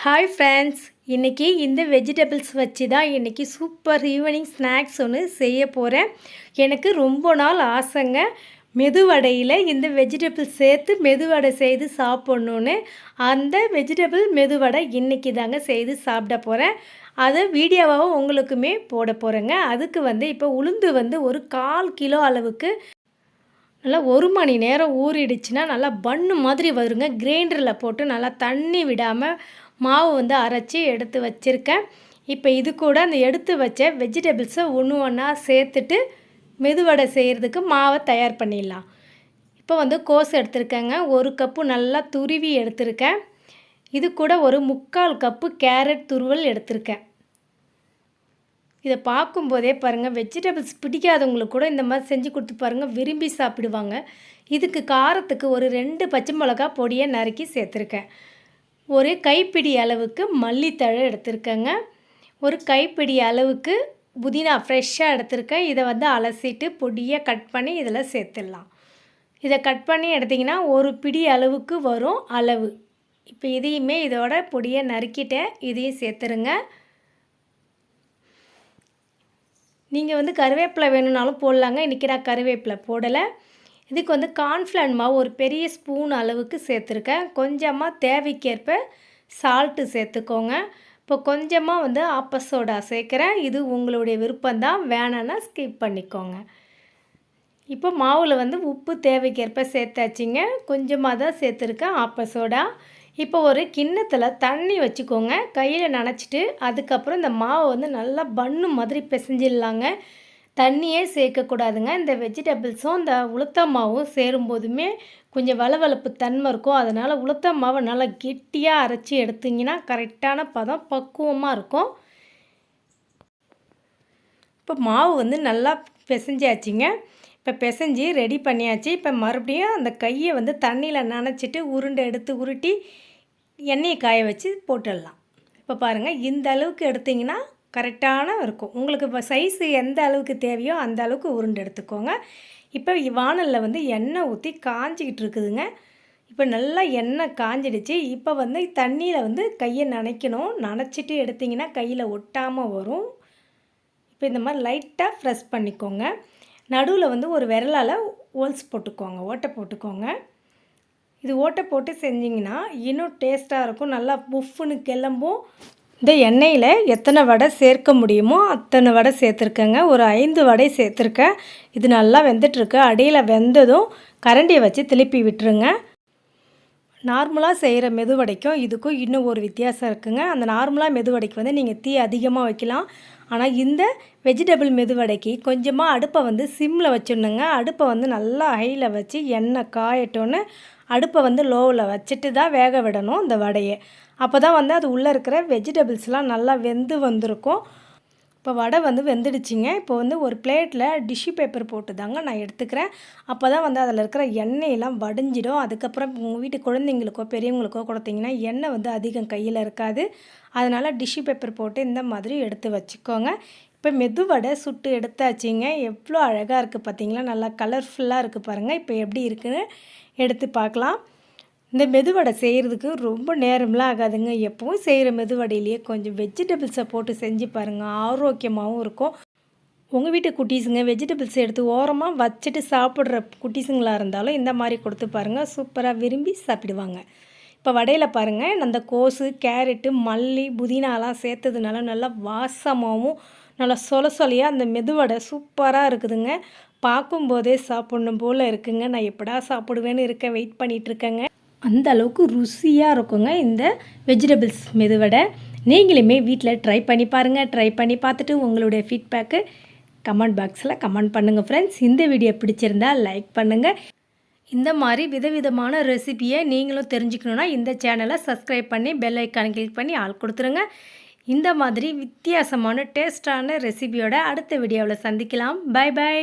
Hi friends, இன்றைக்கி இந்த vegetables வச்சு தான் இன்றைக்கி சூப்பர் ஈவினிங் ஸ்நாக்ஸ் ஒன்று செய்ய போகிறேன். எனக்கு ரொம்ப நாள் ஆசைங்க, மெதுவடையில் இந்த வெஜிடபிள்ஸ் சேர்த்து மெதுவடை செய்து சாப்பிட்ணுன்னு. அந்த வெஜிடபிள் மெதுவடை இன்றைக்கி தாங்க செய்து சாப்பிட போகிறேன். அதை வீடியோவாக உங்களுக்குமே போட போகிறேங்க. அதுக்கு இப்போ உளுந்து ஒரு 1/4 கிலோ அளவுக்கு நல்லா 1 மணி நேரம் ஊறிடுச்சுன்னா நல்லா பன்னு மாதிரி வருங்க. கிரைண்டரில் போட்டு நல்லா தண்ணி விடாமல் மாவு அரைச்சி எடுத்து வச்சுருக்கேன். இப்போ இது கூட அந்த எடுத்து வச்ச வெஜிடபிள்ஸை ஒன்று ஒன்றா சேர்த்துட்டு மெதுவடை செய்கிறதுக்கு மாவை தயார் பண்ணிடலாம். இப்போ கோஸ் எடுத்துருக்கேங்க, 1 கப்பு நல்லா துருவி எடுத்திருக்கேன். இது கூட ஒரு 3/4 கப்பு கேரட் துருவல் எடுத்திருக்கேன். இதை பார்க்கும்போதே பாருங்கள், வெஜிடபிள்ஸ் பிடிக்காதவங்களுக்கு கூட இந்த மாதிரி செஞ்சு கொடுத்து பாருங்கள், விரும்பி சாப்பிடுவாங்க. இதுக்கு காரத்துக்கு ஒரு 2 பச்சை மிளகா பொடியை நறுக்கி சேர்த்துருக்கேன். ஒரு கைப்பிடி அளவுக்கு மல்லித்தழை எடுத்திருக்கேங்க. ஒரு கைப்பிடி அளவுக்கு புதினா ஃப்ரெஷ்ஷாக எடுத்திருக்கேன். இதை அலசிட்டு பொடியாக கட் பண்ணி இதில் சேர்த்துடலாம். இதை கட் பண்ணி எடுத்திங்கன்னா ஒரு பிடி அளவுக்கு வரும் அளவு. இப்போ இதையுமே இதோட பொடியை நறுக்கிட்டேன், இதையும் சேர்த்துருங்க. நீங்கள் கருவேப்பிலை வேணும்னாலும் போடலாங்க. இன்றைக்கி நான் கருவேப்பிலை போடலை. இதுக்கு கார்ன்ஃப்ளவர் மாவு ஒரு பெரிய ஸ்பூன் அளவுக்கு சேர்த்துருக்கேன். கொஞ்சமாக தேவைக்கேற்ப சால்ட்டு சேர்த்துக்கோங்க. இப்போ கொஞ்சமாக ஆப்ப சோடா சேர்க்குறேன். இது உங்களுடைய விருப்பம்தான், வேணான்னா ஸ்கிப் பண்ணிக்கோங்க. இப்போ மாவில் உப்பு தேவைக்கேற்ப சேர்த்தாச்சிங்க. கொஞ்சமாக தான் சேர்த்துருக்கேன் ஆப்ப சோடா. இப்போ ஒரு கிண்ணத்தில் தண்ணி வச்சுக்கோங்க, கையில் நனைச்சிட்டு அதுக்கப்புறம் இந்த மாவை நல்லா பன்னு மாதிரி பிசைஞ்சிடலாங்க. தண்ணியே சேர்க்கக்கூடாதுங்க. இந்த வெஜிடபிள்ஸும் இந்த உளுத்த மாவும் சேரும்போதுமே கொஞ்சம் வளவளப்பு தன்மை இருக்கும். அதனால் உளுத்த மாவை நல்லா கெட்டியாக அரைச்சி எடுத்திங்கன்னா கரெக்டான பதம் பக்குவமாக இருக்கும். இப்போ மாவு நல்லா பிசைஞ்சாச்சுங்க. இப்போ பிசைஞ்சி ரெடி பண்ணியாச்சு. இப்போ மறுபடியும் அந்த கையை தண்ணியில் நனைச்சிட்டு உருண்டை எடுத்து உருட்டி எண்ணெயை காய வச்சு போட்டுடலாம். இப்போ பாருங்கள், இந்த அளவுக்கு எடுத்திங்கன்னா கரெக்டான இருக்கும். உங்களுக்கு இப்போ சைஸு எந்த அளவுக்கு தேவையோ அந்த அளவுக்கு உருண்டை எடுத்துக்கோங்க. இப்போ வானலில் எண்ணெய் ஊற்றி காஞ்சிக்கிட்டு இருக்குதுங்க. இப்போ நல்லா எண்ணெய் காஞ்சிடுச்சு. இப்போ தண்ணியில் கையை நனைக்கணும். நனைச்சிட்டு எடுத்திங்கன்னா கையில் ஒட்டாமல் வரும். இப்போ இந்த மாதிரி லைட்டாக ப்ரெஸ் பண்ணிக்கோங்க. நடுவில் ஒரு விரலால் ஹோல்ஸ் போட்டுக்கோங்க, ஓட்டை போட்டுக்கோங்க. இது ஓட்டை போட்டு செஞ்சிங்கன்னா இன்னும் டேஸ்ட்டாக இருக்கும். நல்லா புஃப்னு கிளம்பும். இந்த எண்ணெயில் எத்தனை வடை சேர்க்க முடியுமோ அத்தனை வடை சேர்த்துருக்கேங்க. ஒரு 5 வடை சேர்த்துருக்கேன். இது நல்லா வெந்துட்டுருக்கு. அடியில் வெந்ததும் கரண்டியை வச்சு திருப்பி விட்டுருங்க. நார்மலாக செய்கிற மெதுவடைக்கும் இதுக்கும் இன்னும் ஒரு வித்தியாசம் இருக்குங்க. அந்த நார்மலாக மெதுவடைக்கு நீங்கள் தீ அதிகமாக வைக்கலாம். ஆனால் இந்த வெஜிடபிள் மெதுவடைக்கு கொஞ்சமாக அடுப்பை சிம்மில் வச்சிடணுங்க. அடுப்பை நல்லா ஹையில் வச்சு எண்ணெய் காயட்டோன்னு அடுப்பை லோவில் வச்சுட்டு தான் வேக விடணும் இந்த வடையை. அப்போ தான் அது உள்ளே இருக்கிற வெஜிடபிள்ஸ்லாம் நல்லா வெந்து வந்திருக்கும். இப்போ வடை வெந்துடுச்சிங்க. இப்போ ஒரு பிளேட்டில் டிஷ்யூ பேப்பர் போட்டு தாங்க நான் எடுத்துக்கிறேன். அப்போ தான் அதில் இருக்கிற எண்ணெயெல்லாம் வடிஞ்சிடும். அதுக்கப்புறம் உங்கள் வீட்டு குழந்தைங்களுக்கோ பெரியவங்களுக்கோ கொடுத்தீங்கன்னா எண்ணெய் அதிகம் கையில் இருக்காது. அதனால் டிஷ்யூ பேப்பர் போட்டு இந்த மாதிரி எடுத்து வச்சுக்கோங்க. இப்போ மெதுவடை சுட்டு எடுத்தாச்சிங்க. எவ்வளோ அழகாக இருக்குது பார்த்தீங்களா, நல்லா கலர்ஃபுல்லாக இருக்குது பாருங்கள். இப்போ எப்படி இருக்குன்னு எடுத்து பார்க்கலாம். இந்த மெதுவடை செய்கிறதுக்கு ரொம்ப நேரம்லாம் ஆகாதுங்க. எப்பவும் செய்கிற மெதுவடையிலேயே கொஞ்சம் வெஜிடபிள்ஸை போட்டு செஞ்சு பாருங்கள், ஆரோக்கியமாகவும் இருக்கும். உங்கள் வீட்டு குட்டீஸுங்க வெஜிடபிள்ஸ் எடுத்து ஓரமாக வச்சுட்டு சாப்பிட்ற குட்டீஸுங்களாக இருந்தாலும் இந்த மாதிரி கொடுத்து பாருங்கள், சூப்பராக விரும்பி சாப்பிடுவாங்க. இப்போ வடையில் பாருங்கள், அந்த கோஸு, கேரட்டு, மல்லி, புதினாலாம் சேர்த்ததுனால நல்லா வாசமாகவும் நல்லா சொலையாக அந்த மெதுவடை சூப்பராக இருக்குதுங்க. பார்க்கும்போதே சாப்பிட்ணும் போல் இருக்குங்க. நான் எப்படா சாப்பிடுவேன்னு இருக்கேன், வெயிட் பண்ணிகிட்ருக்கேங்க. அந்த அளவுக்கு ருசியாக இருக்குங்க இந்த வெஜிடபிள்ஸ் மெதுவடை. நீங்களுமே வீட்டில் ட்ரை பண்ணி பாருங்கள். ட்ரை பண்ணி பார்த்துட்டு உங்களுடைய ஃபீட்பேக்கு கமெண்ட் பாக்ஸில் கமெண்ட் பண்ணுங்கள் ஃப்ரெண்ட்ஸ். இந்த வீடியோ பிடிச்சிருந்தால் லைக் பண்ணுங்கள். இந்த மாதிரி விதவிதமான ரெசிபியை நீங்களும் தெரிஞ்சுக்கணுன்னா இந்த சேனலை சப்ஸ்கிரைப் பண்ணி பெல் ஐக்கான் கிளிக் பண்ணி ஆள் கொடுத்துருங்க. இந்த மாதிரி வித்தியாசமான டேஸ்டான ரெசிபியோட அடுத்த வீடியோவில் சந்திக்கலாம். Bye by.